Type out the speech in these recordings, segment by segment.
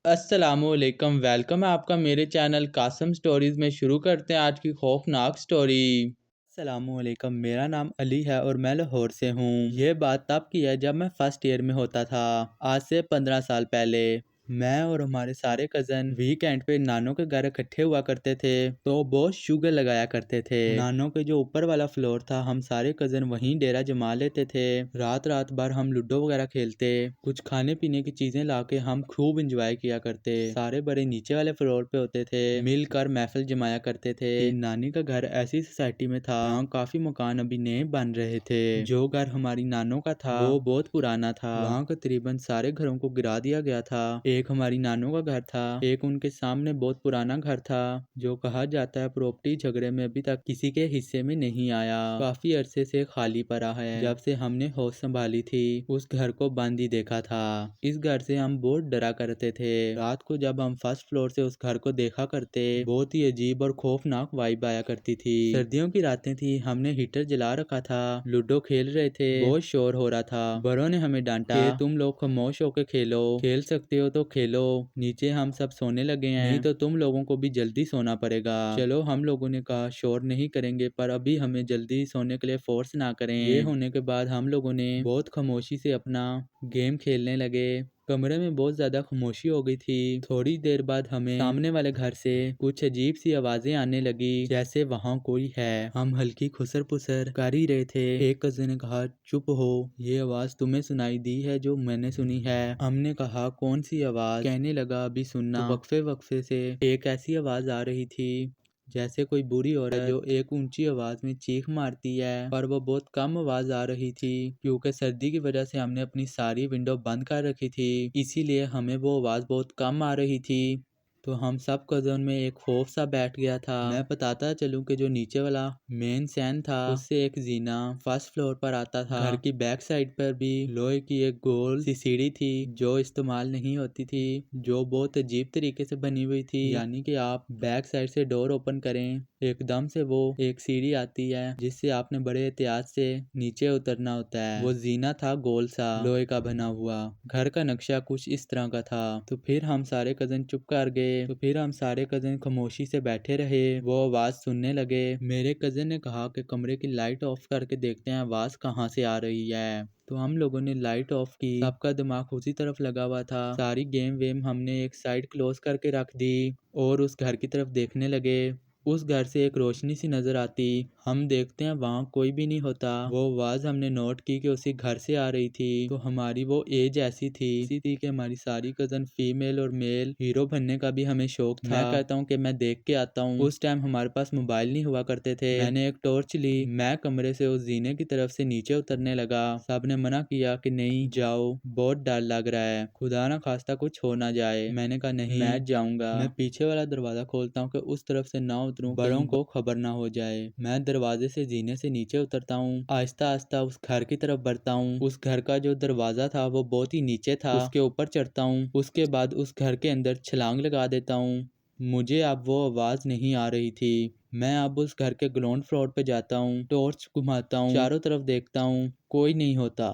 अस्सलामुअलैकुम। वेलकम है आपका मेरे चैनल कासम स्टोरीज़ में। शुरू करते हैं आज की खौफनाक स्टोरी। अस्सलामुअलैकुम, मेरा नाम अली है और मैं लाहौर से हूँ। ये बात तब की है जब मैं फर्स्ट ईयर में होता था, आज से 15 साल पहले। मैं और हमारे सारे कज़न वीकेंड पे नानों के घर इकट्ठे हुआ करते थे तो बहुत शुगर लगाया करते थे। नानों के जो ऊपर वाला फ्लोर था, हम सारे कज़न वहीं डेरा जमा लेते थे। रात रात भर हम लूडो वगैरह खेलते, कुछ खाने पीने की चीजें लाके हम खूब इंजॉय किया करते। सारे बड़े नीचे वाले फ्लोर पे होते थे, मिलकर महफिल जमाया करते थे। नानी का घर ऐसी सोसाइटी में था जहाँ काफी मकान अभी नए बन रहे थे। जो घर हमारी नानों का था वो बहुत पुराना था, वहाँ के तकरीबन सारे घरों को गिरा दिया गया था। एक हमारी नानों का घर था, एक उनके सामने बहुत पुराना घर था जो कहा जाता है प्रॉपर्टी झगड़े में अभी तक किसी के हिस्से में नहीं आया। काफी अरसे से खाली पड़ा है। जब से हमने होश संभाली थी उस घर को बंद ही देखा था। इस घर से हम बहुत डरा करते थे। रात को जब हम फर्स्ट फ्लोर से उस घर को देखा करते, बहुत ही अजीब और खौफनाक वाइब आया करती थी। सर्दियों की रातें थी, हमने हीटर जला रखा था, लूडो खेल रहे थे, बहुत शोर हो रहा था। बड़ों ने हमें डांटा कि तुम लोग खामोश होकर खेलो, खेल सकते हो तो खेलो, नीचे हम सब सोने लगे हैं, नहीं तो तुम लोगों को भी जल्दी सोना पड़ेगा। चलो, हम लोगों ने कहा शोर नहीं करेंगे, पर अभी हमें जल्दी सोने के लिए फोर्स ना करें। ये होने के बाद हम लोगों ने बहुत खामोशी से अपना गेम खेलने लगे। कमरे में बहुत ज्यादा खामोशी हो गई थी। थोड़ी देर बाद हमें सामने वाले घर से कुछ अजीब सी आवाजें आने लगी, जैसे वहाँ कोई है। हम हल्की खुसर पुसर कर ही रहे थे, एक कज़न ने कहा चुप हो, ये आवाज तुम्हें सुनाई दी है जो मैंने सुनी है। हमने कहा कौन सी आवाज? कहने लगा अभी सुनना। तो वक्फे वक्फे से एक ऐसी आवाज आ रही थी जैसे कोई बुरी औरत जो एक ऊंची आवाज में चीख मारती है, पर वो बहुत कम आवाज आ रही थी क्योंकि सर्दी की वजह से हमने अपनी सारी विंडो बंद कर रखी थी, इसीलिए हमें वो आवाज बहुत कम आ रही थी। तो हम सब कज़न में एक खौफ सा बैठ गया था। मैं बताता चलूं कि जो नीचे वाला मेन सैन था उससे एक जीना फर्स्ट फ्लोर पर आता था। घर की बैक साइड पर भी लोहे की एक गोल सी सीढ़ी थी जो इस्तेमाल नहीं होती थी, जो बहुत अजीब तरीके से बनी हुई थी। यानी कि आप बैक साइड से डोर ओपन करें, एकदम से वो एक सीढ़ी आती है जिससे आपने बड़े एहतियात से नीचे उतरना होता है। वो जीना था गोल सा लोहे का बना हुआ। घर का नक्शा कुछ इस तरह का था। तो फिर हम सारे कज़न चुप कर गए। तो फिर हम सारे कज़न खामोशी से बैठे रहे, वो आवाज सुनने लगे। मेरे कज़न ने कहा कि कमरे की लाइट ऑफ करके देखते हैं आवाज कहाँ से आ रही है। तो हम लोगों ने लाइट ऑफ की, सबका दिमाग उसी तरफ लगा हुआ था। सारी गेम वेम हमने एक साइड क्लोज करके रख दी और उस घर की तरफ देखने लगे। उस घर से एक रोशनी सी नजर आती, हम देखते हैं वहाँ कोई भी नहीं होता। वो आवाज हमने नोट की कि उसी घर से आ रही थी। तो हमारी वो एज ऐसी थी कि हमारी सारी कज़न फीमेल और मेल हीरो बनने का भी हमें शौक था। मैं कहता हूँ कि मैं देख के आता हूँ। उस टाइम हमारे पास मोबाइल नहीं हुआ करते थे। मैंने एक टॉर्च ली, मैं कमरे से उस जीने की तरफ से नीचे उतरने लगा। सब ने मना किया कि नहीं जाओ, बहुत डर लग रहा है, खुदा ना खास्ता कुछ हो ना जाए। मैंने कहा नहीं, मैं जाऊंगा। मैं पीछे वाला दरवाजा खोलता हूँ कि उस तरफ से ना उतरूं, बड़ों को खबर ना हो जाए। मैं दरवाजे से जीने से नीचे उतरता हूँ, आहिस्ता आहिस्ता उस घर की तरफ बढ़ता हूँ। उस घर का जो दरवाजा था वो बहुत ही नीचे था, उसके ऊपर चढ़ता हूँ। उसके बाद उस घर के अंदर छलांग लगा देता हूँ। मुझे अब वो आवाज नहीं आ रही थी। मैं अब उस घर के ग्राउंड फ्लोर पे जाता हूँ, टॉर्च घुमाता हूँ, चारों तरफ देखता हूँ, कोई नहीं होता।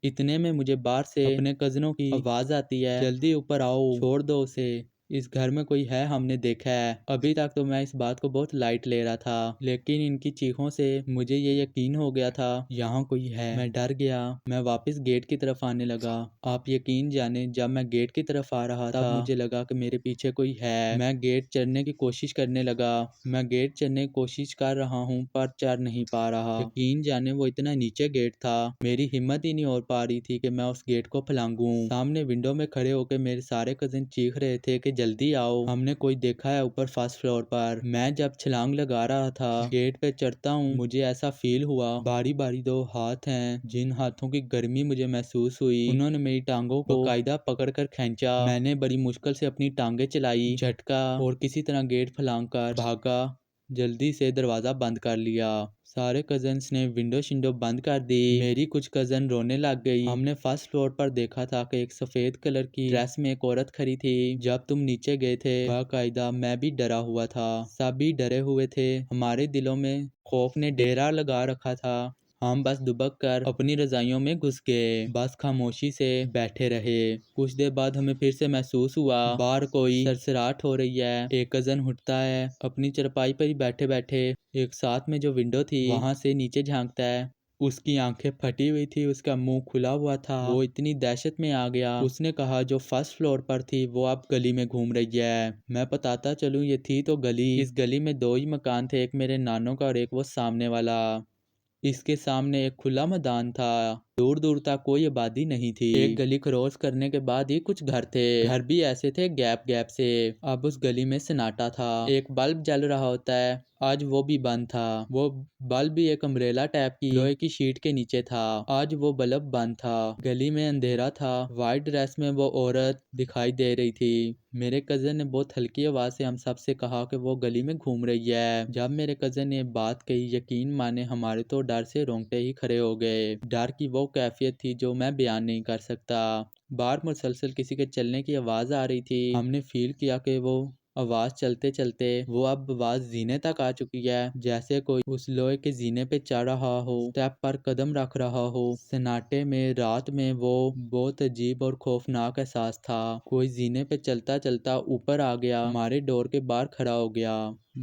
इतने में मुझे बाहर से अपने कजनों की आवाज आती है, जल्दी ऊपर आओ, छोड़ दो उसे, इस घर में कोई है, हमने देखा है। अभी तक तो मैं इस बात को बहुत लाइट ले रहा था, लेकिन इनकी चीखों से मुझे ये यकीन हो गया था यहाँ कोई है। मैं डर गया, मैं वापस गेट की तरफ आने लगा। आप यकीन जाने, जब मैं गेट की तरफ आ रहा था तब मुझे लगा कि मेरे पीछे कोई है। मैं गेट चढ़ने की कोशिश करने लगा, मैं गेट चढ़ने की कोशिश कर रहा हूँ पर चढ़ नहीं पा रहा। यकीन जाने वो इतना नीचे गेट था, मेरी हिम्मत ही नहीं हो पा रही थी कि मैं उस गेट को फलांगू। सामने विंडो में खड़े होकर मेरे सारे कजिन चीख रहे थे कि जल्दी आओ, हमने कोई देखा है ऊपर फर्स्ट फ्लोर पर। मैं जब छलांग लगा रहा था, गेट पे चढ़ता हूँ, मुझे ऐसा फील हुआ बारी बारी दो हाथ हैं, जिन हाथों की गर्मी मुझे महसूस हुई। उन्होंने मेरी टांगों को कायदा पकड़ कर खींचा। मैंने बड़ी मुश्किल से अपनी टांगे चलाई, झटका और किसी तरह गेट फलांग कर भागा। जल्दी से दरवाजा बंद कर लिया। सारे कजन्स ने विंडो शिंडो बंद कर दी। मेरी कुछ कजन रोने लग गई। हमने फर्स्ट फ्लोर पर देखा था कि एक सफेद कलर की ड्रेस में एक औरत खड़ी थी। जब तुम नीचे गए थे बाकायदा मैं भी डरा हुआ था, सभी डरे हुए थे, हमारे दिलों में खौफ ने डेरा लगा रखा था। हम बस दुबक कर अपनी रजाइयों में घुस गए, बस खामोशी से बैठे रहे। कुछ देर बाद हमें फिर से महसूस हुआ बाहर कोई सरसराहट हो रही है। एक कजन उठता है, अपनी चरपाई पर ही बैठे बैठे एक साथ में जो विंडो थी वहां से नीचे झांकता है। उसकी आंखें फटी हुई थी, उसका मुंह खुला हुआ था। वो इतनी दहशत में आ गया। उसने कहा जो फर्स्ट फ्लोर पर थी वो अब गली में घूम रही है। मैं बताता चलूं, ये थी तो गली। इस गली में दो ही मकान थे, एक मेरे नानों का और एक वो सामने वाला। इसके सामने एक खुला मैदान था, दूर दूर तक कोई आबादी नहीं थी। एक गली क्रॉस करने के बाद ही कुछ घर थे, घर भी ऐसे थे गैप गैप से। अब उस गली में सन्नाटा था। एक बल्ब जल रहा होता है, आज वो भी बंद था। वो बल्ब भी एक अम्ब्रेला टाइप की लोहे की शीट के नीचे था, आज वो बल्ब बंद था। गली में अंधेरा था। वाइट ड्रेस में वो औरत दिखाई दे रही थी। मेरे कजन ने बहुत हल्की आवाज से हम सब से कहा कि वो गली में घूम रही है। जब मेरे कजन ने बात कही, यकीन माने हमारे तो डर से रोंगटे ही खड़े हो गए। डर की वो कैफियत थी जो मैं बयान नहीं कर सकता। बाहर मुसलसल किसी के चलने की आवाज आ रही थी। हमने फील किया कि वो आवाज चलते चलते वो अब आवाज जीने तक आ चुकी है, जैसे कोई उस लोहे के जीने पे चढ़ रहा हो, स्टेप पर कदम रख रहा हो। सन्नाटे में रात में वो बहुत अजीब और खौफनाक एहसास था। कोई जीने पे चलता चलता ऊपर आ गया, हमारे डोर के बाहर खड़ा हो गया।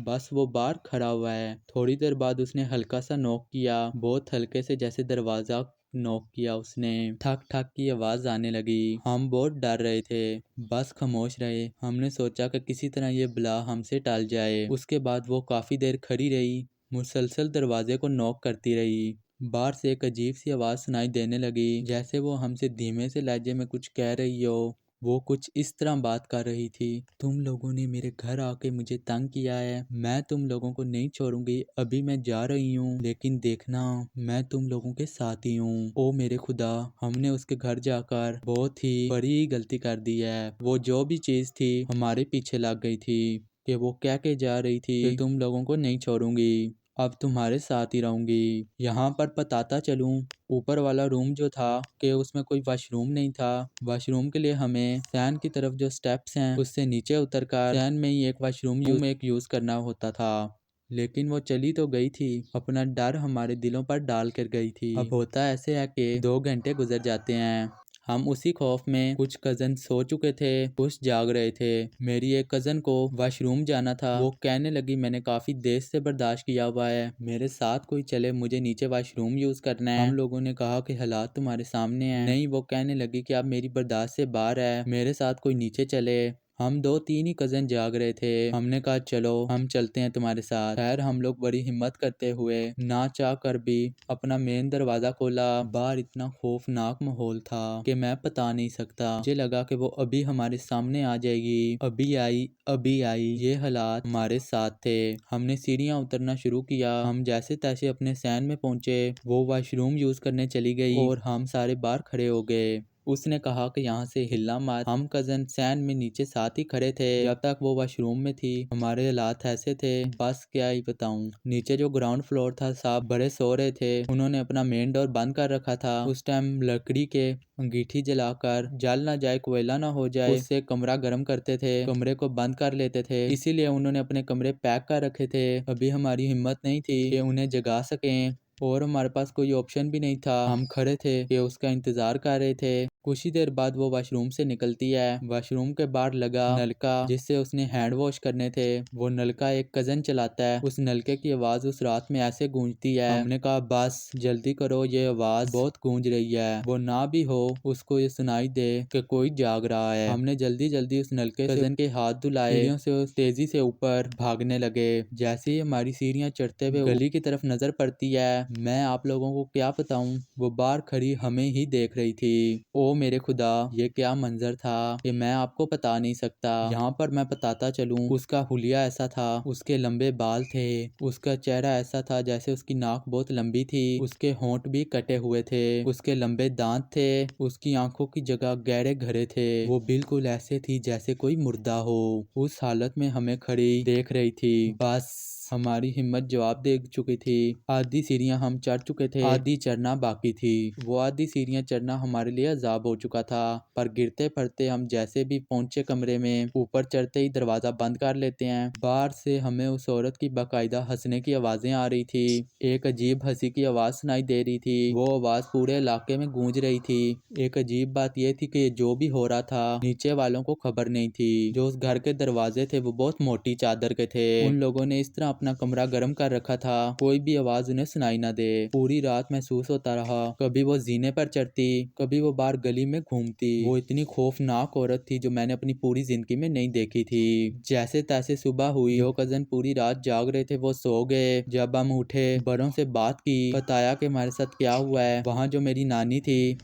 बस वो बाहर खड़ा हुआ है। थोड़ी देर बाद उसने हल्का सा नॉक किया, बहुत हल्के से, जैसे दरवाजा नॉक किया उसने। ठक ठक की आवाज आने लगी। हम बहुत डर रहे थे, बस खामोश रहे। हमने सोचा कि किसी तरह ये बला हमसे टल जाए। उसके बाद वो काफी देर खड़ी रही, मुसलसल दरवाजे को नॉक करती रही। बाहर से एक अजीब सी आवाज सुनाई देने लगी, जैसे वो हमसे धीमे से लहजे में कुछ कह रही हो। वो कुछ इस तरह बात कर रही थी, तुम लोगों ने मेरे घर आके मुझे तंग किया है, मैं तुम लोगों को नहीं छोड़ूंगी। अभी मैं जा रही हूँ, लेकिन देखना मैं तुम लोगों के साथ ही हूँ। ओ मेरे खुदा, हमने उसके घर जाकर बहुत ही बड़ी गलती कर दी है। वो जो भी चीज थी हमारे पीछे लग गई थी कि वो कह के जा रही थी कि तुम लोगों को नहीं छोड़ूंगी, अब तुम्हारे साथ ही रहूंगी। यहाँ पर बताता चलूं, ऊपर वाला रूम जो था कि उसमें कोई वॉशरूम नहीं था। वॉशरूम के लिए हमें सैन की तरफ जो स्टेप्स हैं उससे नीचे उतरकर सैन में ही एक वॉशरूम यूज करना होता था। लेकिन वो चली तो गई थी, अपना डर हमारे दिलों पर डाल कर गई थी। अब होता ऐसे है कि 2 घंटे गुजर जाते हैं। हम उसी खौफ में, कुछ कजन सो चुके थे, कुछ जाग रहे थे। मेरी एक कजन को वॉशरूम जाना था। वो कहने लगी मैंने काफी देर से बर्दाश्त किया हुआ है, मेरे साथ कोई चले, मुझे नीचे वॉशरूम यूज करना है। हम लोगों ने कहा कि हालात तुम्हारे सामने हैं। नहीं, वो कहने लगी कि अब मेरी बर्दाश्त से बाहर है, मेरे साथ कोई नीचे चले। हम 2-3 ही कजन जाग रहे थे। हमने कहा चलो हम चलते हैं तुम्हारे साथ। खैर हम लोग बड़ी हिम्मत करते हुए ना चाह कर भी अपना मेन दरवाजा खोला। बाहर इतना खौफनाक माहौल था कि मैं बता नहीं सकता। मुझे लगा कि वो अभी हमारे सामने आ जाएगी। अभी आई, अभी आई। ये हालात हमारे साथ थे। हमने सीढ़ियां उतरना शुरू किया। हम जैसे तैसे अपने सैन में पहुंचे। वो वॉशरूम यूज करने चली गई और हम सारे बाहर खड़े हो गए। उसने कहा कि यहाँ से हिलना मत। हम कजन सैन में नीचे साथ ही खड़े थे जब तक वो वॉशरूम में थी। हमारे हालात ऐसे थे, बस क्या ही बताऊं। नीचे जो ग्राउंड फ्लोर था, साहब बड़े सो रहे थे। उन्होंने अपना मेन डोर बंद कर रखा था। उस टाइम लकड़ी के अंगीठी जलाकर, जल ना जाए, कोयला ना हो जाए, उससे कमरा गर्म करते थे, कमरे को बंद कर लेते थे। इसीलिए उन्होंने अपने कमरे पैक कर रखे थे। अभी हमारी हिम्मत नहीं थी कि उन्हें जगा सकें, और हमारे पास कोई ऑप्शन भी नहीं था। हम खड़े थे कि उसका इंतजार कर रहे थे। कुछ ही देर बाद वो वॉशरूम से निकलती है। वॉशरूम के बाहर लगा नलका जिससे उसने हैंड वॉश करने थे, वो नलका एक कजन चलाता है। उस नलके की आवाज उस रात में ऐसे गूंजती है। हमने कहा बस जल्दी करो, ये आवाज बहुत गूंज रही है। वो ना भी हो, उसको ये सुनाई दे कि कोई जाग रहा है। हमने जल्दी जल्दी उस नलके से कजन के हाथ धुलाए, सीढ़ियों से तेजी से ऊपर भागने लगे। जैसे ही हमारी सीढ़ियां चढ़ते हुए गली की तरफ नजर पड़ती है, मैं आप लोगों को क्या बताऊं, वो बाहर खड़ी हमें ही देख रही थी। ओ मेरे खुदा, ये क्या मंजर था कि मैं आपको बता नहीं सकता। यहाँ पर मैं बताता चलूं, उसका हुलिया ऐसा था, उसके लंबे बाल थे, उसका चेहरा ऐसा था जैसे उसकी नाक बहुत लंबी थी, उसके होंठ भी कटे हुए थे, उसके लंबे दांत थे, उसकी आंखों की जगह गहरे घरे थे। वो बिल्कुल ऐसे थी जैसे कोई मुर्दा हो। उस हालत में हमें खड़ी देख रही थी। बस हमारी हिम्मत जवाब दे चुकी थी। आधी सीढ़ियां हम चढ़ चुके थे, आधी चढ़ना बाकी थी। वो आधी सीढ़ियां चढ़ना हमारे लिए अजाब हो चुका था, पर गिरते पड़ते हम जैसे भी पहुंचे कमरे में, ऊपर चढ़ते ही दरवाजा बंद कर लेते हैं। बाहर से हमें उस औरत की बाकायदा हंसने की आवाजें आ रही थी। एक अजीब हंसी की आवाज सुनाई दे रही थी। वो आवाज पूरे इलाके में गूंज रही थी। एक अजीब बात यह थी कि जो भी हो रहा था नीचे वालों को खबर नहीं थी। जो उस घर के दरवाजे थे वो बहुत मोटी चादर के थे। उन लोगों ने इस तरह अपना कमरा गर्म कर रखा था कोई भी आवाज उन्हें सुनाई ना दे। पूरी रात महसूस होता रहा, कभी वो जीने पर चढ़ती, कभी वो बाहर गली में घूमती। वो इतनी खौफनाक औरत थी जो मैंने अपनी पूरी जिंदगी में नहीं देखी थी। जैसे तैसे सुबह हुई। जो कजन पूरी रात जाग रहे थे वो सो गए। जब हम उठे, बड़ों से बात की, बताया कि हमारे साथ क्या हुआ है। वहाँ जो मेरी नानी थी,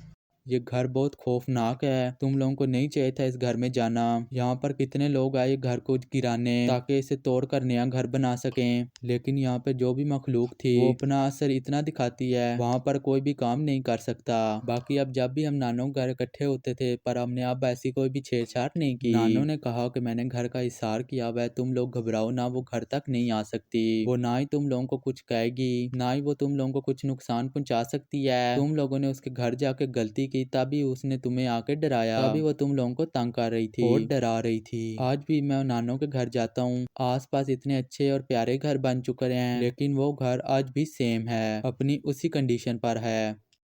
ये घर बहुत खौफनाक है, तुम लोगों को नहीं चाहिए था इस घर में जाना। यहाँ पर कितने लोग आए घर को गिराने ताकि इसे तोड़कर नया घर बना सकें, लेकिन यहाँ पे जो भी मखलूक थी वो अपना असर इतना दिखाती है, वहाँ पर कोई भी काम नहीं कर सकता। बाकी अब जब भी हम नानों के घर इकट्ठे होते थे, पर हमने अब ऐसी कोई भी छेड़छाड़ नहीं की। नानों ने कहा कि मैंने घर का इसार किया हुआ है, तुम लोग घबराओ ना, वो घर तक नहीं आ सकती। वो ना ही तुम लोगों को कुछ कहेगी, ना ही वो तुम लोगों को कुछ नुकसान पहुंचा सकती है। तुम लोगों ने उसके घर जाके गलती की, तभी उसने तुम्हें आके डराया, तभी वो तुम लोगों को तंग कर रही थी और डरा रही थी। आज भी मैं नानों के घर जाता हूँ, आसपास इतने अच्छे और प्यारे घर बन चुके हैं, लेकिन वो घर आज भी सेम है, अपनी उसी कंडीशन पर है।